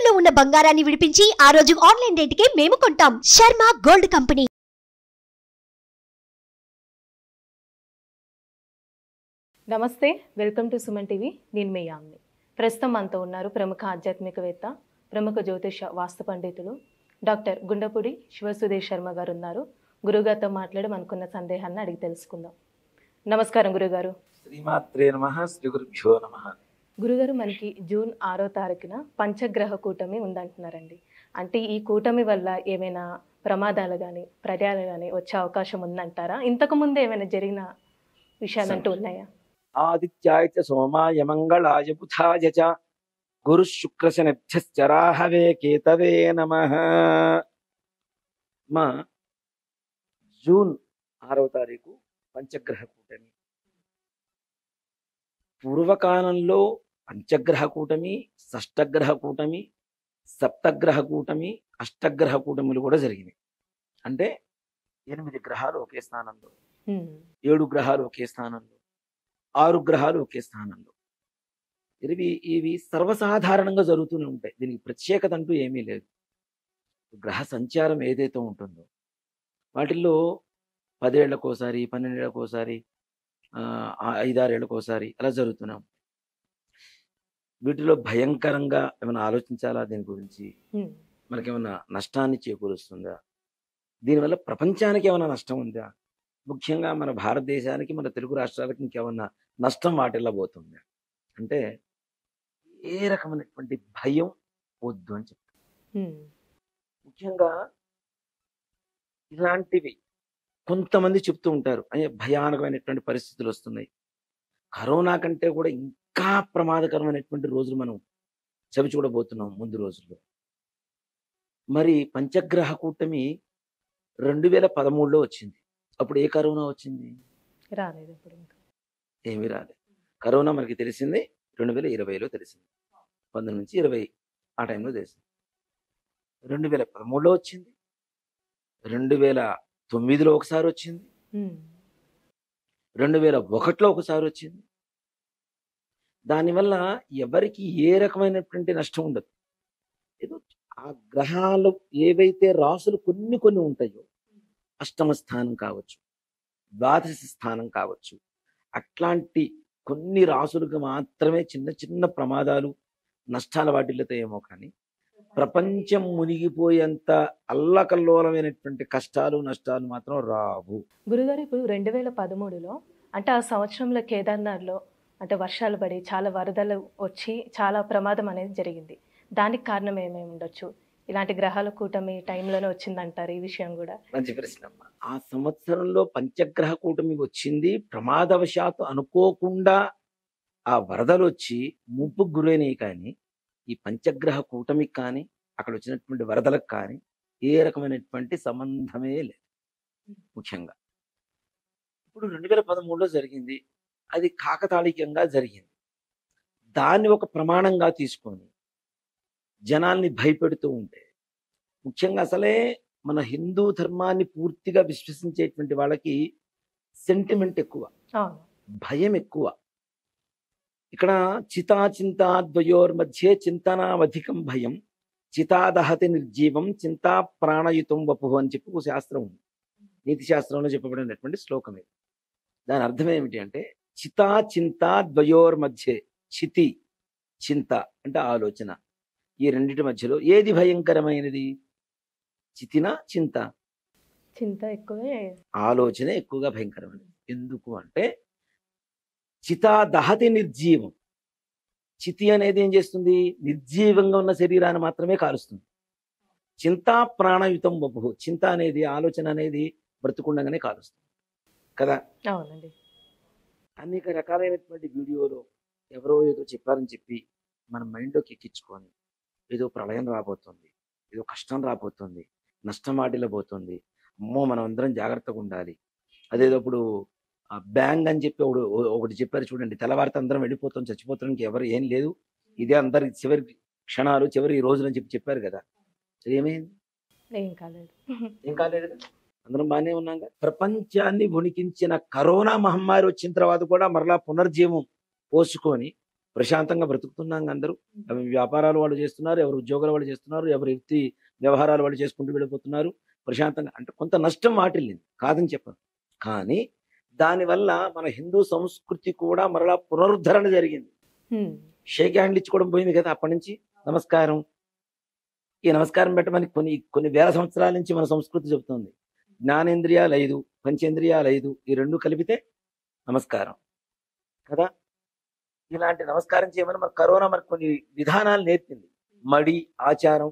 తాకట్టులో ఉన్న బంగారాన్ని విడిపించి ఆ రోజు ఆన్లైన్ రేటుకే మేము కొంటాం. Sharma gold company. నమస్తే, వెల్కమ్ టు సుమన్ టీవీ. నేను మీ యామ్ని. ప్రస్తుతం మనతో ఉన్నారు ప్రముఖ ఆధ్యాత్మికవేత్త, ప్రముఖ జ్యోతిష వాస్తు పండితులు డాక్టర్ గుండపుడి శివసుదేష్ శర్మ గారు ఉన్నారు. గురుగారితో మాట్లాడి మనకున్న సందేహాన్ని అడిగి తెలుసుకుందాం. నమస్కారం గురుగారు. శ్రీమాత్రే నమః. శ్రీ గురుభ్యో నమః. గురుగారు, మనకి జూన్ 6వ తారీఖున పంచగ్రహ కూటమి ఉందంటున్నారండి. అంటే ఈ కూటమి వల్ల ఏమైనా ప్రమాదాలు కానీ ప్రళయాలు కానీ వచ్చే అవకాశం ఉందంటారా? ఇంతకు ముందు ఏమైనా జరిగిన విషయాలంటూ ఉన్నాయా? ఆదిత్యాయ చ సోమాయ మంగళాయ బుధాయ చ గురు శుక్ర శనిభ్యశ్చ రాహవే కేతవే నమః. మా జూన్ 6వ తారీఖు పంచగ్రహ కూటమి. పూర్వకాలంలో పంచగ్రహ కూటమి, షష్టగ్రహ కూటమి, సప్తగ్రహ కూటమి, అష్టగ్రహ కూటములు కూడా జరిగినాయి. అంటే 8 గ్రహాలు ఒకే స్థానంలో, 7 గ్రహాలు ఒకే స్థానంలో, 6 గ్రహాలు ఒకే స్థానంలో. ఇవి సర్వసాధారణంగా జరుగుతూనే ఉంటాయి. దీనికి ప్రత్యేకత అంటూ ఏమీ లేదు. గ్రహ సంచారం ఏదైతే ఉంటుందో వాటిల్లో 10 ఏళ్లకోసారి, 12 ఏళ్లకోసారి, 5-6 ఏళ్లకోసారి అలా జరుగుతున్నాం. వీటిలో భయంకరంగా ఏమైనా ఆలోచించాలా? దీని గురించి మనకేమైనా నష్టాన్ని చేకూరుస్తుందా? దీనివల్ల ప్రపంచానికి ఏమైనా నష్టం ఉందా? ముఖ్యంగా మన భారతదేశానికి, మన తెలుగు రాష్ట్రాలకి ఇంకేమన్నా నష్టం వాటిల్లబోతుందా అంటే ఏ రకమైనటువంటి భయం వద్దు అని చెప్తారు. ముఖ్యంగా ఇలాంటివి కొంతమంది చెప్తూ ఉంటారు, అయ్యే భయానకమైనటువంటి పరిస్థితులు వస్తున్నాయి, కరోనా కంటే కూడా ఇంకా ప్రమాదకరమైనటువంటి రోజులు మనం చవి చూడబోతున్నాం ముందు రోజుల్లో. మరి పంచగ్రహ కూటమి 2013లో వచ్చింది. అప్పుడు ఏ కరోనా వచ్చింది? రాలేదు. ఏమీ రాలేదు. కరోనా మనకి తెలిసింది 2020లో తెలిసింది. 19 నుంచి 20 ఆ టైంలో తెలిసింది. 2013లో వచ్చింది, 2009లో ఒకసారి వచ్చింది, 2001లో ఒకసారి వచ్చింది. దానివల్ల ఎవరికి ఏ రకమైనటువంటి నష్టం ఉండదు. ఏదో ఆ గ్రహాలు ఏవైతే రాసులు కొన్ని కొన్ని ఉంటాయో, అష్టమ స్థానం కావచ్చు, ద్వాదశ స్థానం కావచ్చు, అట్లాంటి కొన్ని రాసులకు మాత్రమే చిన్న చిన్న ప్రమాదాలు, నష్టాల వాటిల్లతో ఏమో కానీ ప్రపంచం మునిగిపోయేంత అల్లకల్లోలమైనటువంటి కష్టాలు, నష్టాలు మాత్రం రావు. గురుగారు, ఇప్పుడు 2013లో అంటే ఆ సంవత్సరంలో కేదార్నాథ్లో అంటే వర్షాలు పడి చాలా వరదలు వచ్చి చాలా ప్రమాదం అనేది జరిగింది. దానికి కారణం ఏమేమి ఉండొచ్చు? ఇలాంటి గ్రహాల కూటమి టైంలోనే వచ్చిందంటారు ఈ విషయం కూడా? మంచి ప్రశ్న అమ్మ. ఆ సంవత్సరంలో పంచగ్రహ కూటమి వచ్చింది. ప్రమాదవశాత్తు అనుకోకుండా ఆ వరదలు వచ్చి ముంపుకు గురైనవి. కానీ ఈ పంచగ్రహ కూటమికి కానీ అక్కడ వచ్చినటువంటి వరదలకు కానీ ఏ రకమైనటువంటి సంబంధమే లేదు. ముఖ్యంగా ఇప్పుడు 2013లో జరిగింది. అది కాకతాళీయంగా జరిగింది. దాన్ని ఒక ప్రమాణంగా తీసుకొని జనాల్ని భయపెడుతూ ఉంటే, ముఖ్యంగా అసలే మన హిందూ ధర్మాన్ని పూర్తిగా విశ్వసించేటువంటి వాళ్ళకి సెంటిమెంట్ ఎక్కువ, భయం ఎక్కువ. ఇక్కడ చితాచింతా ద్వయోర్మధ్యే చింతనావధికం భయం, చితాదహతి నిర్జీవం, చింతా ప్రాణయుతం వపు అని చెప్పి ఒక శాస్త్రం ఉంది. నీతి శాస్త్రంలో చెప్పబడినటువంటి శ్లోకం ఇది. దాని అర్థం ఏమిటి అంటే, చితా చింతా ద్వయోర్మధ్యే, చితి చింత అంటే ఆలోచన, ఈ రెండింటి మధ్యలో ఏది భయంకరమైనది? చితిన చింత? చింత ఎక్కువే, ఆలోచన ఎక్కువగా భయంకరమైనది. ఎందుకు అంటే చితా దహతి నిర్జీవం. చితి అనేది ఏం చేస్తుంది? నిర్జీవంగా ఉన్న శరీరాన్ని మాత్రమే కాలుస్తుంది. చింతా ప్రాణయుతం వపు, చింత అనేది, ఆలోచన అనేది బ్రతుకుండగానే కాలుస్తుంది కదా. అవునండి. అనేక రకాలైనటువంటి వీడియోలో ఎవరో ఏదో చెప్పారని చెప్పి మన మైండ్లోకి ఎక్కించుకొని ఏదో ప్రళయం రాబోతుంది, ఏదో కష్టం రాబోతుంది, నష్టం వాటిల్లబోతుంది, అమ్మో మనం అందరం జాగ్రత్తగా ఉండాలి, అదేదో ఇప్పుడు బ్యాంగ్ అని చెప్పి ఒకటి చెప్పారు చూడండి, తెల్లవారితే అందరం వెళ్ళిపోతాం, చచ్చిపోతానికి ఎవరు ఏం లేదు, ఇదే అందరి చివరి క్షణాలు, చివరి రోజులు అని చెప్పారు కదా. ఏమైంది? ఏం కాలేదు. ఏం కాలేదు కదా, అందరం బాగానే ఉన్నాం కదా. ప్రపంచాన్ని వణికించిన కరోనా మహమ్మారి వచ్చిన తర్వాత కూడా మరలా పునర్జీవం పోసుకొని ప్రశాంతంగా బ్రతుకుతున్నాం అందరూ. అవి వ్యాపారాలు వాళ్ళు చేస్తున్నారు, ఎవరు ఉద్యోగాలు వాళ్ళు చేస్తున్నారు, ఎవరి వృత్తి వ్యవహారాలు వాళ్ళు చేసుకుంటూ వెళ్ళిపోతున్నారు ప్రశాంతంగా. అంటే కొంత నష్టం వాటిల్లింది, కాదని చెప్పను. కానీ దానివల్ల మన హిందూ సంస్కృతి కూడా మరలా పునరుద్ధరణ జరిగింది. షేక్ హ్యాండ్లు ఇచ్చుకోవడం పోయింది కదా అప్పటి నుంచి. నమస్కారం, ఈ నమస్కారం పెట్టమని కొన్ని కొన్ని వేల సంవత్సరాల నుంచి మన సంస్కృతి చెబుతుంది. జ్ఞానేంద్రియాలు 5, పంచేంద్రియాలు 5, ఈ రెండు కలిపితే నమస్కారం కదా. ఇలాంటి నమస్కారం చేయమని మన కరోనా మనకు కొన్ని విధానాలు నేర్పింది. మడి ఆచారం,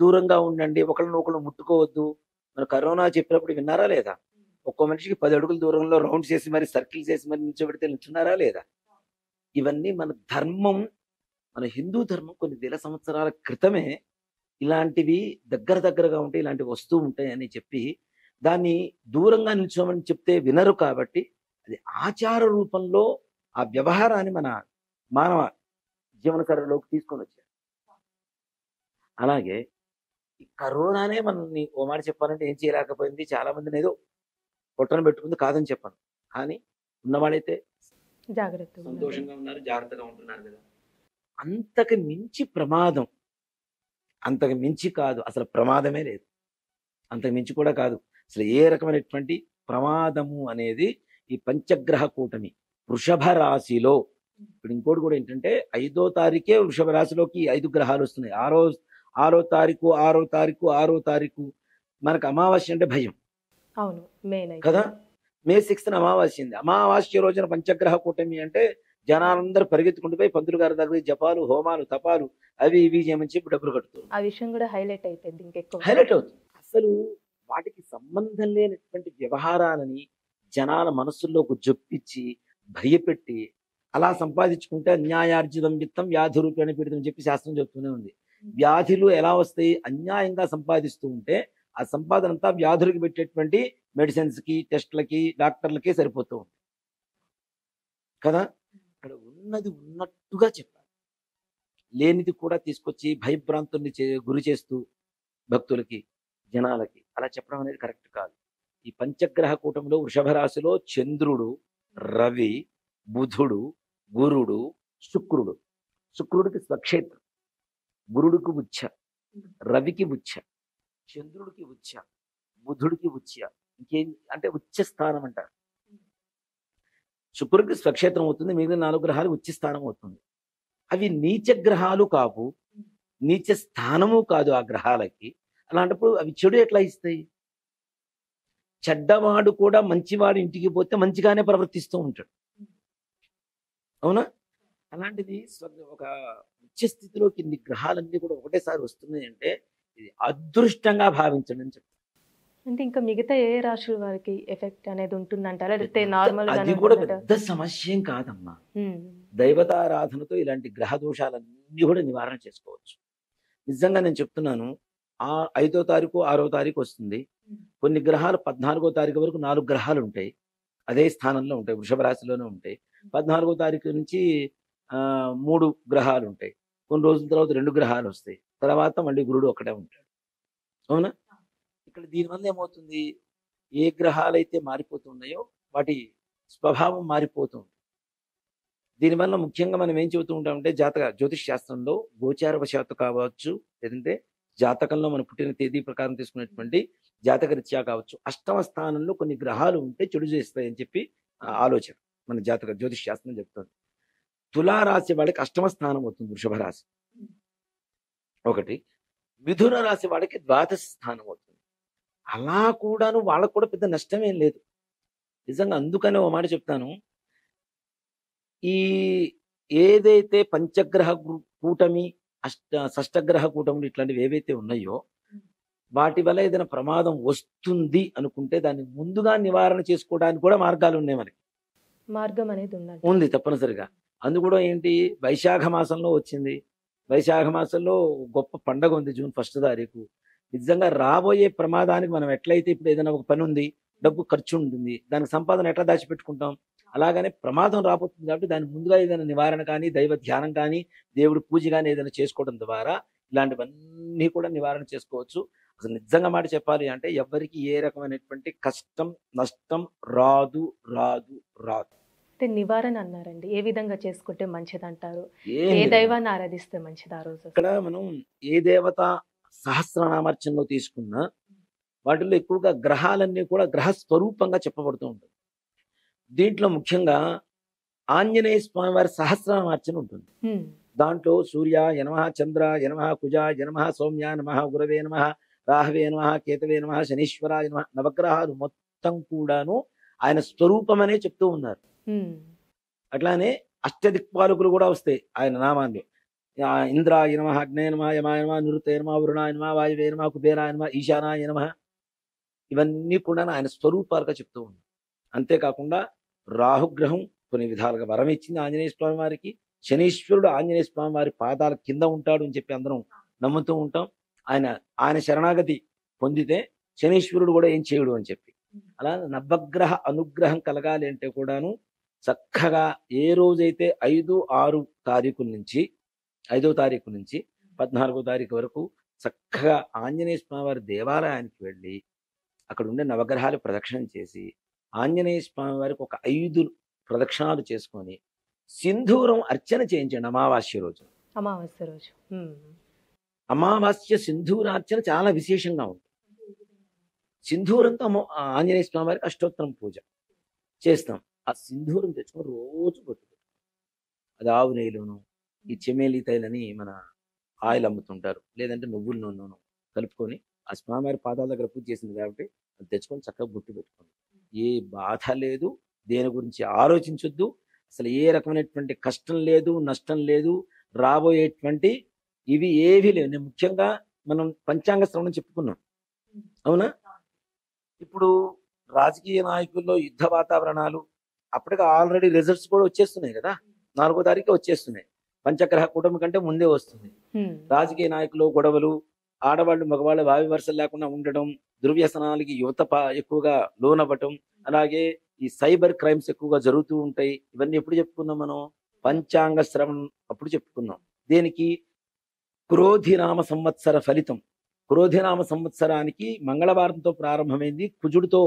దూరంగా ఉండండి, ఒకళ్ళు ముట్టుకోవద్దు. మన కరోనా చెప్పినప్పుడు విన్నారా లేదా? ఒక్కో మనిషికి 10 అడుగుల దూరంలో రౌండ్స్ చేసి మరి సర్కిల్స్ చేసి మరి నిల్చోబెడితే నిల్చున్నారా లేదా? ఇవన్నీ మన ధర్మం, మన హిందూ ధర్మం కొన్ని వేల సంవత్సరాల క్రితమే ఇలాంటివి దగ్గరగా ఉంటే ఇలాంటివి వస్తూ ఉంటాయి అని చెప్పి దాన్ని దూరంగా నిల్చోమని చెప్తే వినరు. కాబట్టి అది ఆచార రూపంలో ఆ వ్యవహారాన్ని మన మానవ జీవనశైలిలోకి తీసుకొని వచ్చారు. అలాగే ఈ కరోనానే మనల్ని ఓ మాట చెప్పాలంటే ఏం చేయలేకపోయింది. చాలా మందిని ఏదో పొట్టను పెట్టుకుంది, కాదని చెప్పాను. కానీ ఉన్నవాళ్ళైతే సంతోషంగా ఉన్నారు, జాగ్రత్తగా ఉంటున్నారు కదా. అంతకు మించి ప్రమాదం, అంతకు మించి కాదు, అసలు ప్రమాదమే లేదు. అంతకు మించి కూడా కాదు అసలు ఏ రకమైనటువంటి ప్రమాదము అనేది ఈ పంచగ్రహ కూటమి వృషభ రాశిలో. ఇప్పుడు ఇంకోటి కూడా ఏంటంటే 5వ తారీఖే వృషభ రాశిలోకి 5 గ్రహాలు వస్తున్నాయి. 6వ తారీఖు మనకు అమావాస్య అంటే భయం కదా. మే 6న అమావాస్య ఉంది. అమావాస్య రోజున పంచగ్రహ కూటమి అంటే జనాలందరూ పరిగెత్తుకుంటూ పోయి పంతులు గారి దగ్గర జపాలు, హోమాలు, తపాలు అవి ఇవి చేయమని చెప్పి డబ్బులు కడుతుంది. ఆ విషయం కూడా హైలైట్ అయిపోయింది, ఇంకెక్కువ హైలైట్ అవుతుంది. అసలు వాటికి సంబంధం లేనటువంటి వ్యవహారాలని జనాల మనస్సుల్లోకి జొప్పించి భయపెట్టి అలా సంపాదించుకుంటే అన్యాయార్జితం విత్తం వ్యాధి రూపేణ పీడితం చెప్పి శాస్త్రం చెప్తూనే ఉంది. వ్యాధులు ఎలా వస్తాయి? అన్యాయంగా సంపాదిస్తూ ఉంటే ఆ సంపాదన అంతా వ్యాధులకు పెట్టేటువంటి మెడిసిన్స్ కి, టెస్ట్లకి, డాక్టర్లకే సరిపోతూ ఉంది కదా. ఇక్కడ ఉన్నది ఉన్నట్టుగా చెప్పాలి, లేనిది కూడా తీసుకొచ్చి భయభ్రాంతుల్ని గురి చేస్తూ భక్తులకి, జనాలకి అలా చెప్పడం అనేది కరెక్ట్ కాదు. ఈ పంచగ్రహ కూటమిలో వృషభ రాశిలో చంద్రుడు, రవి, బుధుడు, గురుడు, శుక్రుడు. శుక్రుడికి స్వక్షేత్రం, గురుడికి ఉచ్చ, రవికి ఉచ్చ, చంద్రుడికి ఉచ్చ, బుధుడికి ఉచ్చ. ఇంకేం అంటే ఉచ్చ స్థానం అంటారు. శుక్రుడికి స్వక్షేత్రం అవుతుంది, మిగిలిన 4 గ్రహాలు ఉచ్చ స్థానం అవుతుంది. అవి నీచ గ్రహాలు కావు, నీచ స్థానము కాదు ఆ గ్రహాలకి. అలాంటప్పుడు అవి చెడు ఎట్లా ఇస్తాయి? చెడ్డవాడు కూడా మంచివాడు ఇంటికి పోతే మంచిగానే ప్రవర్తిస్తూ ఉంటాడు, అవునా? అలాంటిది ఒక ఉచ్చ స్థితిలోకి ఇన్ని గ్రహాలన్నీ కూడా ఒకటేసారి వస్తున్నాయి అంటే ఇది అదృష్టంగా భావించండి అని చెప్తాను. అంటే ఇంకా మిగతా ఏ రాశుల వారికి ఎఫెక్ట్ అనేది ఉంటుందంటారా? లేకపోతే నార్మల్ అది కూడా పెద్ద సమస్య ఏం కాదమ్మా. దైవతారాధనతో ఇలాంటి గ్రహ దోషాలన్నీ కూడా నివారణ చేసుకోవచ్చు. నిజంగా నేను చెప్తున్నాను. 5వ తారీఖు 6వ తారీఖు వస్తుంది. కొన్ని గ్రహాలు 14వ తారీఖు వరకు 4 గ్రహాలు ఉంటాయి, అదే స్థానంలో ఉంటాయి, వృషభ రాశిలోనే ఉంటాయి. 14వ తారీఖు నుంచి 3 గ్రహాలు ఉంటాయి. కొన్ని రోజుల తర్వాత 2 గ్రహాలు వస్తాయి. తర్వాత మళ్ళీ గురుడు ఒక్కడే ఉంటాడు, అవునా? ఇక్కడ దీనివల్ల ఏమవుతుంది? ఏ గ్రహాలు అయితే మారిపోతున్నాయో వాటి స్వభావం మారిపోతుంది. దీనివల్ల ముఖ్యంగా మనం ఏం చెబుతూ ఉంటామంటే జ్యోతిష్ శాస్త్రంలో గోచారవశాత్తు కావచ్చు, లేదంటే జాతకంలో మన పుట్టిన తేదీ ప్రకారం తీసుకునేటువంటి జాతకరీత్యా కావచ్చు, 8వ స్థానంలో కొన్ని గ్రహాలు ఉంటే చెడు చేస్తాయి అని చెప్పి ఆలోచన మన జ్యోతిష్ శాస్త్రం చెప్తుంది. తులారాశి వాళ్ళకి 8వ స్థానం అవుతుంది వృషభ రాశి ఒకటి. మిథున రాశి వాళ్ళకి 12వ స్థానం అవుతుంది. అలా కూడాను వాళ్ళకు కూడా పెద్ద నష్టం ఏం లేదు నిజంగా. అందుకనే ఓ మాట చెప్తాను, ఈ ఏదైతే పంచగ్రహ కూటమి, షష్టగ్రహ కూటములు ఇట్లాంటివి ఏవైతే ఉన్నాయో వాటి వల్ల ఏదైనా ప్రమాదం వస్తుంది అనుకుంటే దాన్ని ముందుగా నివారణ చేసుకోవడానికి కూడా మార్గాలు ఉన్నాయి. మనకి మార్గం అనేది ఉంది తప్పనిసరిగా. అందు కూడా ఏంటి, వైశాఖ మాసంలో వచ్చింది. వైశాఖ మాసంలో గొప్ప పండగ ఉంది, జూన్ 1వ తారీఖు. నిజంగా రాబోయే ప్రమాదానికి మనం ఎట్లయితే ఇప్పుడు ఏదైనా ఒక పని ఉంది, డబ్బు ఖర్చు ఉంటుంది, దానికి సంపాదన ఎట్లా దాచిపెట్టుకుంటాం, అలాగనే ప్రమాదం రాబోతుంది. కాబట్టి దాని ముందుగా ఏదైనా నివారణ కానీ, దైవ ధ్యానం కానీ, దేవుడి పూజ కానీ ఏదైనా చేసుకోవడం ద్వారా ఇలాంటివన్నీ కూడా నివారణ చేసుకోవచ్చు. అసలు నిజంగా మాట చెప్పాలి అంటే ఎవరికి ఏ రకమైనటువంటి కష్టం, నష్టం రాదు రాదు రాదు. అంటే నివారణ అన్నారండి, ఏ విధంగా చేసుకుంటే మంచిదంటారు? ఏం ఏ లేదు. దైవాన్ని ఆరాధిస్తే మంచిది ఆ రోజు? ఇక్కడ మనం ఏ దేవత సహస్రనామార్చనలో తీసుకున్నా వాటిల్లో ఎక్కువగా గ్రహాలన్నీ కూడా గ్రహ స్వరూపంగా చెప్పబడుతూ ఉంటుంది. దీంట్లో ముఖ్యంగా ఆంజనేయ స్వామి వారి సహస్రనామార్చన ఉంటుంది. హ్మ్. దాంట్లో సూర్యాయ నమః, చంద్రాయ నమః, కుజాయ నమః, సౌమ్యాయ నమః, గురవే నమః, రాహవే నమః, కేతవే నమః, శనీశ్వరాయ నమః, నవగ్రహాలు మొత్తం కూడాను ఆయన స్వరూపమనే చెప్తూ ఉన్నారు. హ్మ్. అట్లానే అష్టదిక్పాలకులు కూడా వస్తాయి ఆయన నామాన్ని. ఇంద్రాయ నమః, అగ్నేయ నమః, యమాయ నమః, నిరుతయ నమః, వరుణాయ నమః, వాయువే నమః, కుబేరాయ నమః, ఈశానాయ నమః. ఇవన్నీ కూడా ఆయన స్వరూపాలుగా చెప్తూ ఉన్నారు. అంతేకాకుండా రాహుగ్రహం కొన్ని విధాలుగా వరం ఇచ్చింది ఆంజనేయ స్వామి వారికి. శనీశ్వరుడు ఆంజనేయ స్వామి వారి పాదాల కింద ఉంటాడు అని చెప్పి అందరం నమ్ముతూ ఉంటాం. ఆయన శరణాగతి పొందితే శనీశ్వరుడు కూడా ఏం చేయడు అని చెప్పి. అలా నవగ్రహ అనుగ్రహం కలగాలి అంటే కూడాను చక్కగా ఏ రోజైతే 5, 6 తారీఖుల నుంచి 5వ తారీఖు నుంచి 14వ తారీఖు వరకు చక్కగా ఆంజనేయ స్వామి వారి దేవాలయానికి వెళ్ళి అక్కడ ఉండే నవగ్రహాలు ప్రదక్షిణం చేసి ఆంజనేయ స్వామి వారికి ఒక 5 ప్రదక్షిణాలు చేసుకొని సింధూరం అర్చన చేయించండి అమావాస్య రోజు. అమావాస్య రోజు. హ్మ్. అమావాస్య సింధూరార్చన చాలా విశేషంగా ఉంటుంది. సింధూరంతో ఆంజనేయ స్వామి వారికి అష్టోత్తరం పూజ చేస్తాం. ఆ సింధూరం తెచ్చుకొని రోజు కొట్టుకుంటాం. అది ఆవు నెయ్యిలోను, ఈ చెమేలి తైలని మన ఆయిల్ అమ్ముతుంటారు, లేదంటే నువ్వుల నూనెను కలుపుకొని ఆ స్వామివారి పాదాల దగ్గర పూజ చేసింది కాబట్టి అది తెచ్చుకొని చక్కగా బొట్టు పెట్టుకోండి. ఏ బాధ లేదు, దేని గురించి ఆలోచించొద్దు, అసలు ఏ రకమైనటువంటి కష్టం లేదు, నష్టం లేదు, రాబోయేటువంటి ఇవి ఏవి లేవు. నేను ముఖ్యంగా మనం పంచాంగ శ్రవణం చెప్పుకున్నాం, అవునా? ఇప్పుడు రాజకీయ నాయకుల్లో యుద్ధ వాతావరణాలు అప్పటికి ఆల్రెడీ రిజల్ట్స్ కూడా వచ్చేస్తున్నాయి కదా, 4వ తారీఖు వచ్చేస్తున్నాయి. పంచగ్రహ కూటమి కంటే ముందే వస్తుంది. హ్మ్. రాజకీయ నాయకులు గొడవలు, ఆడవాళ్ళు మగవాళ్ళు వావి వరుసలు లేకుండా ఉండడం, దుర్వ్యసనాలకి యువత ఎక్కువగా లోనవ్వటం, అలాగే ఈ సైబర్ క్రైమ్స్ ఎక్కువగా జరుగుతూ ఉంటాయి. ఇవన్నీ ఎప్పుడు చెప్పుకున్నాం మనం? పంచాంగ శ్రవణం అప్పుడు చెప్పుకున్నాం. దేనికి? క్రోధినామ సంవత్సర ఫలితం. క్రోధినామ సంవత్సరానికి మంగళవారంతో ప్రారంభమైంది, కుజుడితో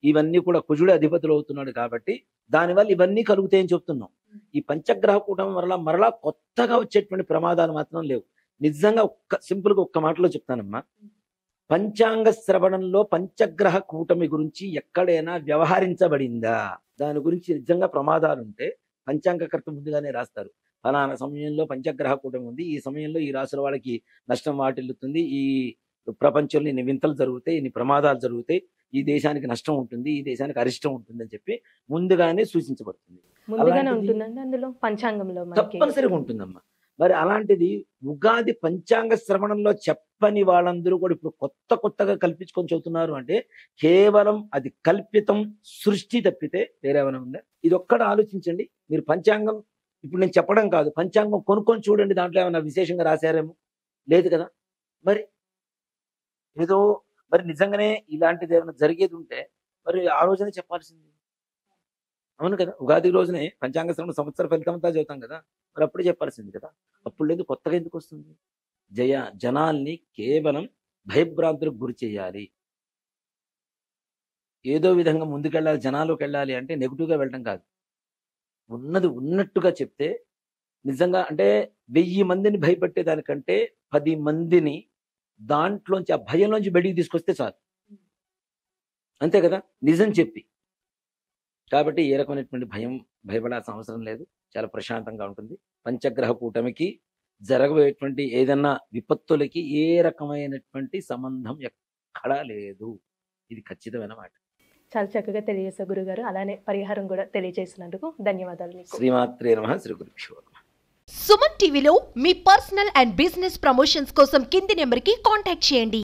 ఇవన్నీ కూడా కుజుడు అధిపతులు అవుతున్నాడు కాబట్టి దానివల్ల ఇవన్నీ కలుగుతాయని చెప్తున్నాం. ఈ పంచగ్రహ కూటమి మరలా కొత్తగా వచ్చేటువంటి ప్రమాదాలు మాత్రం లేవు. నిజంగా సింపుల్గా ఒక్క మాటలో చెప్తానమ్మా, పంచాంగ శ్రవణంలో పంచగ్రహ కూటమి గురించి ఎక్కడైనా వ్యవహరించబడిందా? దాని గురించి నిజంగా ప్రమాదాలు ఉంటే పంచాంగకర్త ముందుగానే రాస్తారు. ఫలానా సమయంలో పంచగ్రహ కూటమి ఉంది, ఈ సమయంలో ఈ రాశుల వాళ్ళకి నష్టం వాటిల్లుతుంది, ఈ ప్రపంచంలో ఇన్ని వింతలు జరుగుతాయి, ఇన్ని ప్రమాదాలు జరుగుతాయి, ఈ దేశానికి నష్టం ఉంటుంది, ఈ దేశానికి అరిష్టం ఉంటుంది అని చెప్పి ముందుగానే సూచించబడుతుంది. ముందుగానే ఉంటుందండి అందులో పంచాంగంలో మనకి? తప్పనిసరిగా ఉంటుందమ్మా. మరి అలాంటిది ఉగాది పంచాంగ శ్రవణంలో చెప్పని వాళ్ళందరూ కూడా ఇప్పుడు కొత్తగా కల్పించుకొని చెబుతున్నారు అంటే కేవలం అది కల్పితం, సృష్టి తప్పితే వేరేమైనా ఉందా? ఇది ఒక్కటి ఆలోచించండి. మీరు పంచాంగం ఇప్పుడు నేను చెప్పడం కాదు, పంచాంగం కొనుక్కొని చూడండి, దాంట్లో ఏమైనా విశేషంగా రాశారేమో, లేదు కదా. మరి ఏదో మరి నిజంగానే ఇలాంటిది ఏమైనా జరిగేది ఉంటే మరి ఆ రోజునే చెప్పాల్సింది, అవును కదా. ఉగాది రోజునే పంచాంగ శ్రవణ సంవత్సర ఫలితం అంతా చదువుతాం కదా, మరి అప్పుడే చెప్పాల్సింది కదా. అప్పుడు లేదు, కొత్తగా ఎందుకు వస్తుంది? జనాల్ని కేవలం భయభ్రాంతులకు గురి చేయాలి, ఏదో విధంగా ముందుకెళ్ళాలి, జనాల్లోకి వెళ్ళాలి అంటే నెగిటివ్గా వెళ్ళడం కాదు, ఉన్నది ఉన్నట్టుగా చెప్తే నిజంగా అంటే 1000 మందిని భయపెట్టేదానికంటే 10 మందిని దాంట్లోంచి ఆ భయంలోంచి బయటికి తీసుకొస్తే చాలు, అంతే కదా, నిజం చెప్పి. కాబట్టి ఏ రకమైనటువంటి భయపడాల్సిన అవసరం లేదు, చాలా ప్రశాంతంగా ఉంటుంది. పంచగ్రహ కూటమికి జరగబోయేటువంటి ఏదన్నా విపత్తులకి ఏ రకమైనటువంటి సంబంధం ఎక్కడా లేదు, ఇది ఖచ్చితమైన మాట. చాలా చక్కగా తెలియజేశారు గురుగారు. అలానే పరిహారం కూడా తెలియజేసినందుకు ధన్యవాదాలు మీకు. శ్రీమాత్రే నమః. శ్రీ గురుభ్యో నమః. సుమన్ టీవీలో మీ పర్సనల్ అండ్ బిజినెస్ ప్రమోషన్స్ కోసం కింది నెంబర్కి కాంటాక్ట్ చేయండి.